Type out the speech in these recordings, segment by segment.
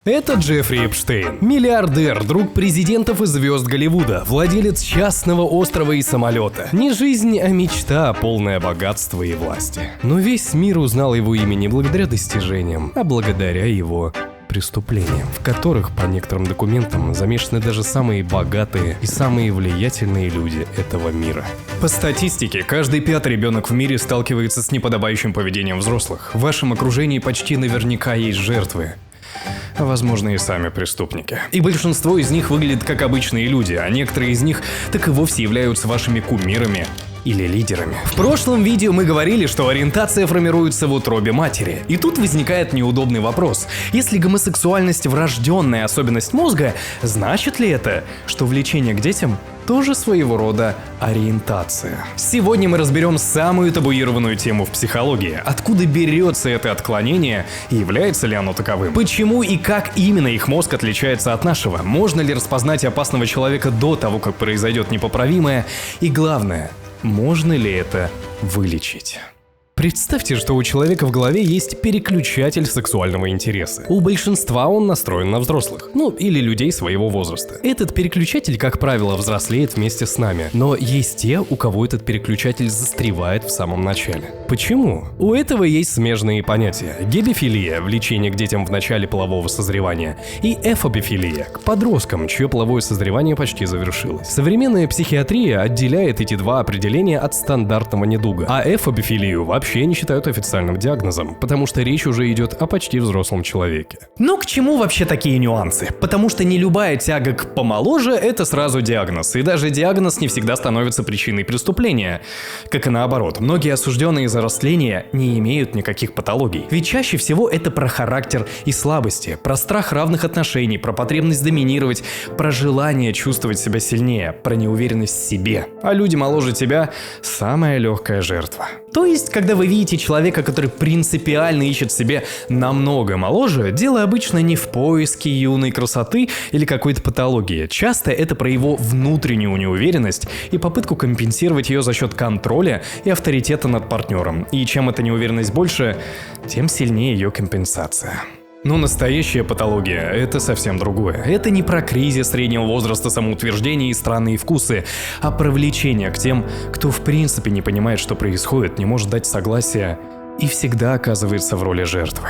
Это Джеффри Эпштейн, миллиардер, друг президентов и звезд Голливуда, владелец частного острова и самолета. Не жизнь, а мечта, полная богатства и власти. Но весь мир узнал его имя не благодаря достижениям, а благодаря его преступлениям, в которых, по некоторым документам, замешаны даже самые богатые и самые влиятельные люди этого мира. По статистике, каждый пятый ребенок в мире сталкивается с неподобающим поведением взрослых. В вашем окружении почти наверняка есть жертвы. Возможно, и сами преступники. И большинство из них выглядят как обычные люди, а некоторые из них так и вовсе являются вашими кумирами или лидерами. В прошлом видео мы говорили, что ориентация формируется в утробе матери. И тут возникает неудобный вопрос. Если гомосексуальность врожденная особенность мозга, значит ли это, что влечение к детям тоже своего рода ориентация? Сегодня мы разберем самую табуированную тему в психологии. Откуда берется это отклонение и является ли оно таковым? Почему и как именно их мозг отличается от нашего? Можно ли распознать опасного человека до того, как произойдет непоправимое? И главное, можно ли это вылечить? Представьте, что у человека в голове есть переключатель сексуального интереса. У большинства он настроен на взрослых, или людей своего возраста. Этот переключатель, как правило, взрослеет вместе с нами. Но есть те, у кого этот переключатель застревает в самом начале. Почему? У этого есть смежные понятия. Гебефилия – влечение к детям в начале полового созревания, и эфобифилия – к подросткам, чье половое созревание почти завершилось. Современная психиатрия отделяет эти два определения от стандартного недуга, а эфобифилию вообще не считают официальным диагнозом, потому что речь уже идет о почти взрослом человеке. Но к чему вообще такие нюансы? Потому что не любая тяга к помоложе – это сразу диагноз, и даже диагноз не всегда становится причиной преступления. Как и наоборот, многие осужденные за растление не имеют никаких патологий. Ведь чаще всего это про характер и слабости, про страх равных отношений, про потребность доминировать, про желание чувствовать себя сильнее, про неуверенность в себе. А люди моложе тебя – самая легкая жертва. То есть, когда вы видите человека, который принципиально ищет себе намного моложе, дело обычно не в поиске юной красоты или какой-то патологии. Часто это про его внутреннюю неуверенность и попытку компенсировать ее за счет контроля и авторитета над партнером. И чем эта неуверенность больше, тем сильнее ее компенсация. Но настоящая патология – это совсем другое. Это не про кризис среднего возраста, самоутверждение и странные вкусы, а про влечение к тем, кто в принципе не понимает, что происходит, не может дать согласия и всегда оказывается в роли жертвы.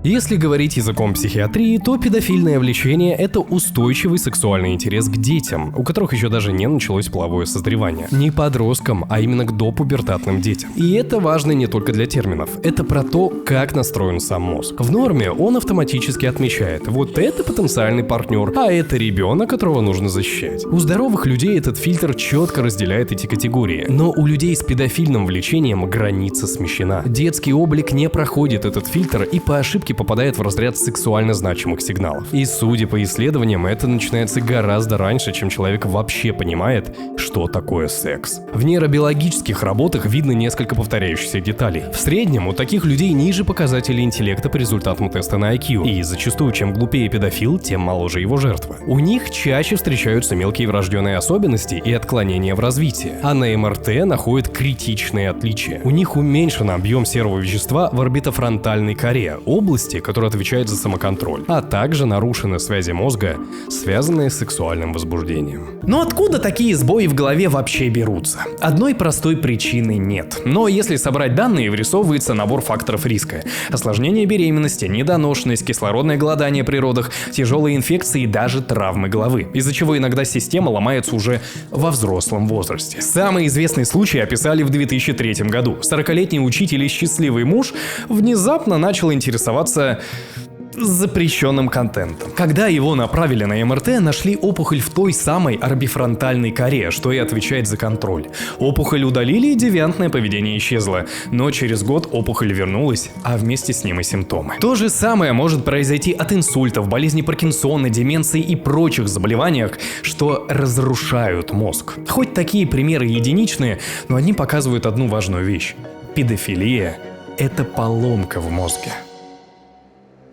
Если говорить языком психиатрии, то педофильное влечение – это устойчивый сексуальный интерес к детям, у которых еще даже не началось половое созревание. Не подросткам, а именно к допубертатным детям. И это важно не только для терминов. Это про то, как настроен сам мозг. В норме он автоматически отмечает: вот это потенциальный партнер, а это ребенок, которого нужно защищать. У здоровых людей этот фильтр четко разделяет эти категории. Но у людей с педофильным влечением граница смещена. Детский облик не проходит этот фильтр и по ошибке попадает в разряд сексуально значимых сигналов. И судя по исследованиям, это начинается гораздо раньше, чем человек вообще понимает, что такое секс. В нейробиологических работах видно несколько повторяющихся деталей. В среднем у таких людей ниже показатели интеллекта по результатам теста на IQ, и зачастую чем глупее педофил, тем моложе его жертва. У них чаще встречаются мелкие врожденные особенности и отклонения в развитии, а на МРТ находят критичные отличия. У них уменьшен объем серого вещества в орбитофронтальной коре, области, который отвечает за самоконтроль, а также нарушены связи мозга, связанные с сексуальным возбуждением. Но откуда такие сбои в голове вообще берутся? Одной простой причины нет. Но если собрать данные, вырисовывается набор факторов риска: осложнение беременности, недоношенность, кислородное голодание при родах, тяжелые инфекции и даже травмы головы, из-за чего иногда система ломается уже во взрослом возрасте. Самый известный случай описали в 2003 году. 40-летний учитель и счастливый муж внезапно начал интересоваться запрещенным контентом. Когда его направили на МРТ, нашли опухоль в той самой орбифронтальной коре, что и отвечает за контроль. Опухоль удалили, и девиантное поведение исчезло. Но через год опухоль вернулась, а вместе с ним и симптомы. То же самое может произойти от инсультов, болезни Паркинсона, деменции и прочих заболеваниях, что разрушают мозг. Хоть такие примеры единичные, но они показывают одну важную вещь: педофилия – это поломка в мозге.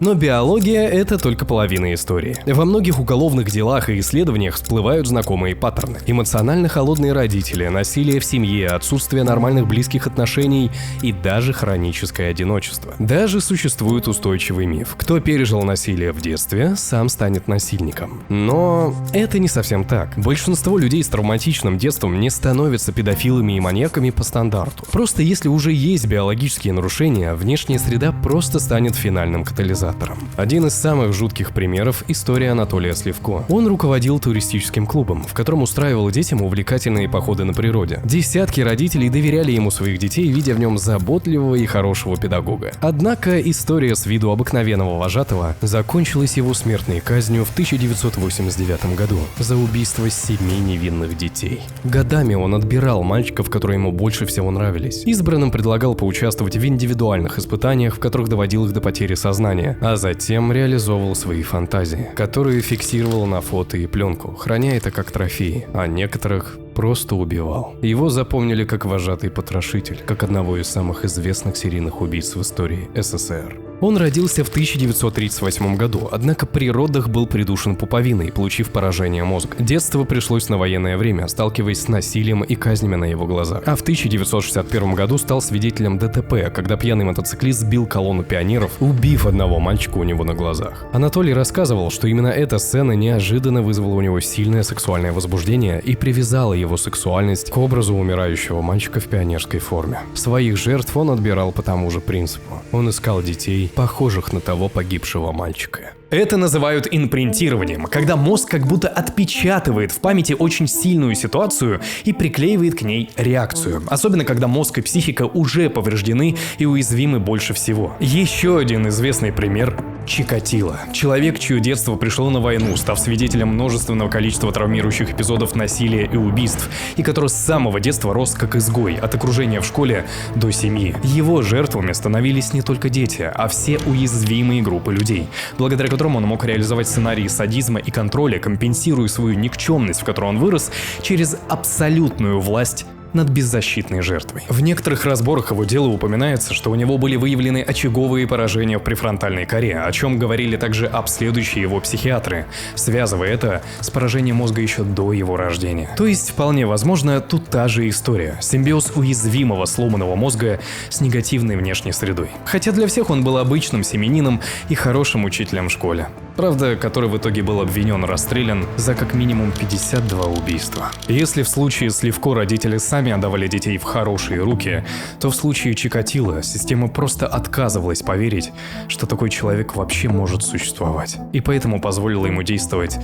Но биология — это только половина истории. Во многих уголовных делах и исследованиях всплывают знакомые паттерны. Эмоционально холодные родители, насилие в семье, отсутствие нормальных близких отношений и даже хроническое одиночество. Даже существует устойчивый миф: кто пережил насилие в детстве, сам станет насильником. Но это не совсем так. Большинство людей с травматичным детством не становятся педофилами и маньяками по стандарту. Просто если уже есть биологические нарушения, внешняя среда просто станет финальным катализатором. Один из самых жутких примеров — история Анатолия Сливко. Он руководил туристическим клубом, в котором устраивал детям увлекательные походы на природе. Десятки родителей доверяли ему своих детей, видя в нем заботливого и хорошего педагога. Однако история с виду обыкновенного вожатого закончилась его смертной казнью в 1989 году за убийство 7 невинных детей. Годами он отбирал мальчиков, которые ему больше всего нравились. Избранным предлагал поучаствовать в индивидуальных испытаниях, в которых доводил их до потери сознания, а затем реализовывал свои фантазии, которые фиксировал на фото и пленку, храня это как трофеи, а некоторых просто убивал. Его запомнили как вожатый потрошитель, как одного из самых известных серийных убийц в истории СССР. Он родился в 1938 году, однако при родах был придушен пуповиной, получив поражение мозга. Детство пришлось на военное время, сталкиваясь с насилием и казнями на его глазах. А в 1961 году стал свидетелем ДТП, когда пьяный мотоциклист сбил колонну пионеров, убив одного мальчика у него на глазах. Анатолий рассказывал, что именно эта сцена неожиданно вызвала у него сильное сексуальное возбуждение и привязала его сексуальность к образу умирающего мальчика в пионерской форме. Своих жертв он отбирал по тому же принципу. Он искал детей, похожих на того погибшего мальчика. Это называют импринтированием, когда мозг как будто отпечатывает в памяти очень сильную ситуацию и приклеивает к ней реакцию. Особенно, когда мозг и психика уже повреждены и уязвимы больше всего. Еще один известный пример — Чикатило. Человек, чье детство пришло на войну, став свидетелем множественного количества травмирующих эпизодов насилия и убийств, и который с самого детства рос как изгой, от окружения в школе до семьи. Его жертвами становились не только дети, а все уязвимые группы людей, благодаря которым он мог реализовать сценарии садизма и контроля, компенсируя свою никчемность, в которой он вырос, через абсолютную власть над беззащитной жертвой. В некоторых разборах его дела упоминается, что у него были выявлены очаговые поражения в префронтальной коре, о чем говорили также обследующие его психиатры, связывая это с поражением мозга еще до его рождения. То есть, вполне возможно, тут та же история. Симбиоз уязвимого сломанного мозга с негативной внешней средой. Хотя для всех он был обычным семенином и хорошим учителем в школе. Правда, который в итоге был обвинен и расстрелян за как минимум 52 убийства. Если в случае Сливко родители сами отдавали детей в хорошие руки, то в случае Чикатило система просто отказывалась поверить, что такой человек вообще может существовать, и поэтому позволила ему действовать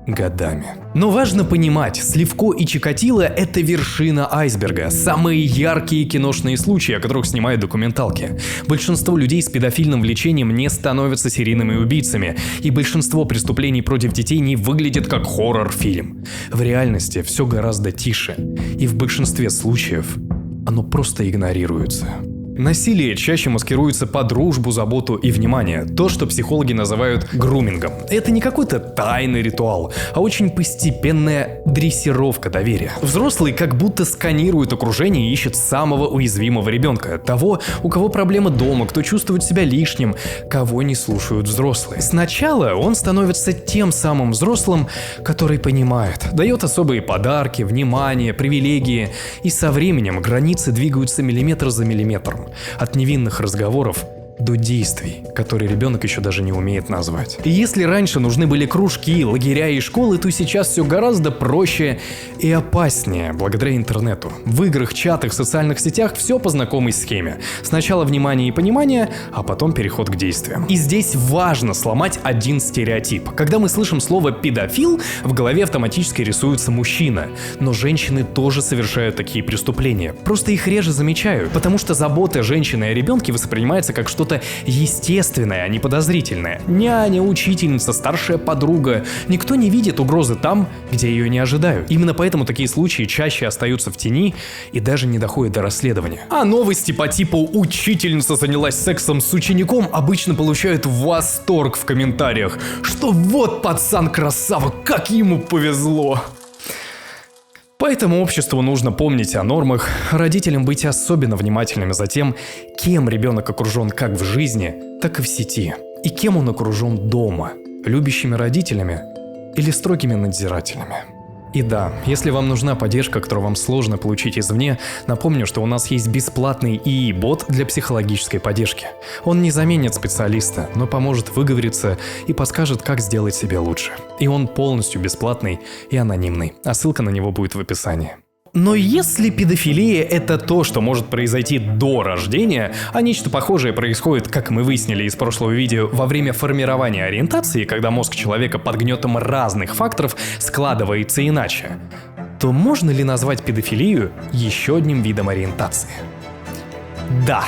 годами. Но важно понимать, Сливко и Чикатило — это вершина айсберга, самые яркие киношные случаи, о которых снимают документалки. Большинство людей с педофильным влечением не становятся серийными убийцами, и большинство преступлений против детей не выглядит как хоррор-фильм. В реальности все гораздо тише, и в большинстве случаев оно просто игнорируется. Насилие чаще маскируется под дружбу, заботу и внимание. То, что психологи называют грумингом. Это не какой-то тайный ритуал, а очень постепенная дрессировка доверия. Взрослый как будто сканирует окружение и ищет самого уязвимого ребенка. Того, у кого проблемы дома, кто чувствует себя лишним, кого не слушают взрослые. Сначала он становится тем самым взрослым, который понимает, дает особые подарки, внимание, привилегии. И со временем границы двигаются миллиметр за миллиметром. От невинных разговоров до действий, которые ребенок еще даже не умеет назвать. И если раньше нужны были кружки, лагеря и школы, то сейчас все гораздо проще и опаснее благодаря интернету. В играх, чатах, социальных сетях все по знакомой схеме. Сначала внимание и понимание, а потом переход к действиям. И здесь важно сломать один стереотип. Когда мы слышим слово «педофил», в голове автоматически рисуется мужчина. Но женщины тоже совершают такие преступления. Просто их реже замечают, потому что забота женщины о ребенке воспринимается как что-то естественное, а не подозрительное. Няня, учительница, старшая подруга. Никто не видит угрозы там, где ее не ожидают. Именно поэтому такие случаи чаще остаются в тени и даже не доходят до расследования. А новости по типу «учительница занялась сексом с учеником» обычно получают восторг в комментариях, что вот пацан красава, как ему повезло. Поэтому обществу нужно помнить о нормах, родителям быть особенно внимательными за тем, кем ребенок окружен как в жизни, так и в сети. И кем он окружен дома? Любящими родителями или строгими надзирателями? И да, если вам нужна поддержка, которую вам сложно получить извне, напомню, что у нас есть бесплатный ИИ-бот для психологической поддержки. Он не заменит специалиста, но поможет выговориться и подскажет, как сделать себе лучше. И он полностью бесплатный и анонимный, а ссылка на него будет в описании. Но если педофилия — это то, что может произойти до рождения, а нечто похожее происходит, как мы выяснили из прошлого видео, во время формирования ориентации, когда мозг человека под гнетом разных факторов складывается иначе, то можно ли назвать педофилию еще одним видом ориентации? Да.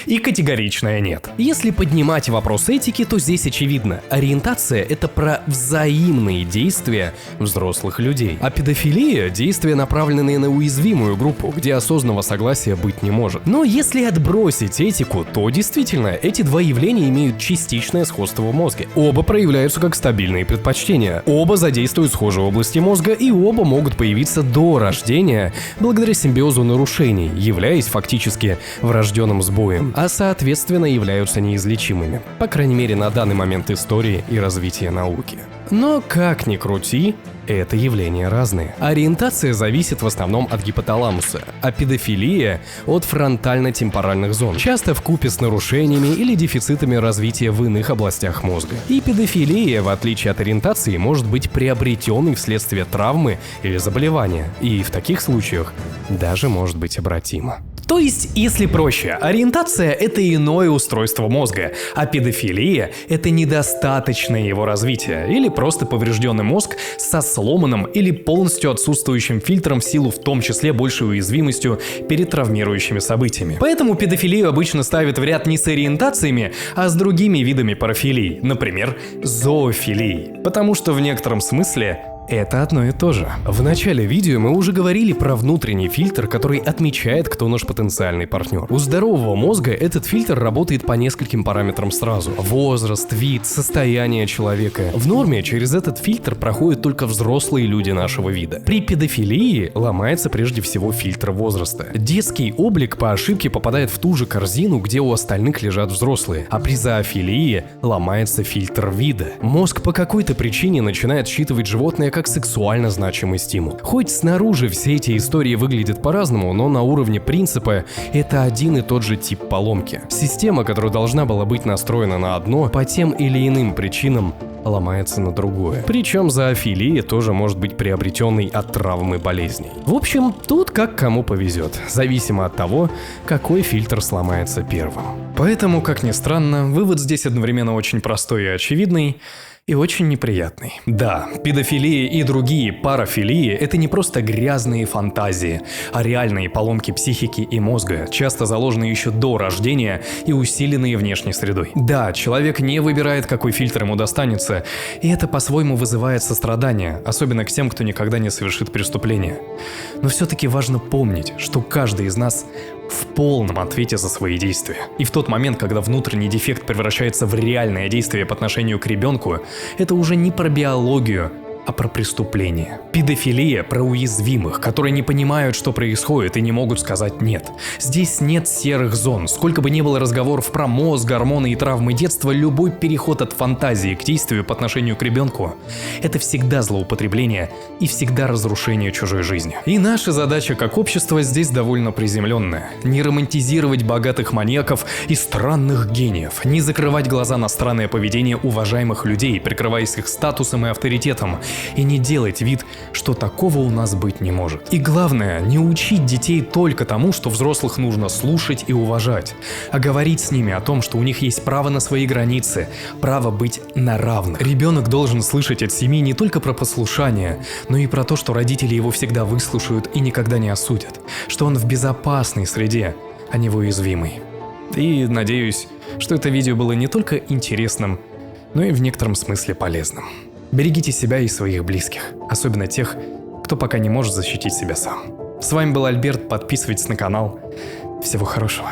И категоричное нет. Если поднимать вопрос этики, то здесь очевидно. Ориентация — это про взаимные действия взрослых людей. А педофилия — действия, направленные на уязвимую группу, где осознанного согласия быть не может. Но если отбросить этику, то действительно, эти два явления имеют частичное сходство в мозге. Оба проявляются как стабильные предпочтения. Оба задействуют схожие области мозга, и оба могут появиться до рождения благодаря симбиозу нарушений, являясь фактически врожденным сбоем, а соответственно являются неизлечимыми, по крайней мере на данный момент истории и развития науки. Но как ни крути, это явления разные. Ориентация зависит в основном от гипоталамуса, а педофилия — от фронтально-темпоральных зон, часто вкупе с нарушениями или дефицитами развития в иных областях мозга. И педофилия, в отличие от ориентации, может быть приобретенной вследствие травмы или заболевания, и в таких случаях даже может быть обратима. То есть, если проще, ориентация — это иное устройство мозга, а педофилия — это недостаточное его развитие, или просто поврежденный мозг со сломанным или полностью отсутствующим фильтром в силу в том числе большей уязвимостью перед травмирующими событиями. Поэтому педофилию обычно ставят в ряд не с ориентациями, а с другими видами парафилий, например, зоофилией, потому что в некотором смысле это одно и то же. В начале видео мы уже говорили про внутренний фильтр, который отмечает, кто наш потенциальный партнер. У здорового мозга этот фильтр работает по нескольким параметрам сразу. Возраст, вид, состояние человека. В норме через этот фильтр проходят только взрослые люди нашего вида. При педофилии ломается прежде всего фильтр возраста. Детский облик по ошибке попадает в ту же корзину, где у остальных лежат взрослые. А при зоофилии ломается фильтр вида. Мозг по какой-то причине начинает считывать животное как сексуально значимый стимул. Хоть снаружи все эти истории выглядят по-разному, но на уровне принципа это один и тот же тип поломки. Система, которая должна была быть настроена на одно, по тем или иным причинам ломается на другое. Причем зоофилия тоже может быть приобретенной от травмы болезней. В общем, тут как кому повезет, зависимо от того, какой фильтр сломается первым. Поэтому, как ни странно, вывод здесь одновременно очень простой и очевидный, и очень неприятный. Да, педофилия и другие парафилии — это не просто грязные фантазии, а реальные поломки психики и мозга, часто заложенные еще до рождения и усиленные внешней средой. Да, человек не выбирает, какой фильтр ему достанется, и это по-своему вызывает сострадание, особенно к тем, кто никогда не совершит преступления. Но все-таки важно помнить, что каждый из нас в полном ответе за свои действия. И в тот момент, когда внутренний дефект превращается в реальное действие по отношению к ребенку, это уже не про биологию, а про преступление. Педофилия про уязвимых, которые не понимают, что происходит, и не могут сказать «нет». Здесь нет серых зон. Сколько бы ни было разговоров про мозг, гормоны и травмы детства, любой переход от фантазии к действию по отношению к ребенку — это всегда злоупотребление и всегда разрушение чужой жизни. И наша задача как общество здесь довольно приземленная. Не романтизировать богатых маньяков и странных гениев, не закрывать глаза на странное поведение уважаемых людей, прикрываясь их статусом и авторитетом, и не делать вид, что такого у нас быть не может. И главное, не учить детей только тому, что взрослых нужно слушать и уважать, а говорить с ними о том, что у них есть право на свои границы, право быть на равных. Ребенок должен слышать от семьи не только про послушание, но и про то, что родители его всегда выслушают и никогда не осудят, что он в безопасной среде, а не в уязвимой. И надеюсь, что это видео было не только интересным, но и в некотором смысле полезным. Берегите себя и своих близких, особенно тех, кто пока не может защитить себя сам. С вами был Альберт, подписывайтесь на канал. Всего хорошего.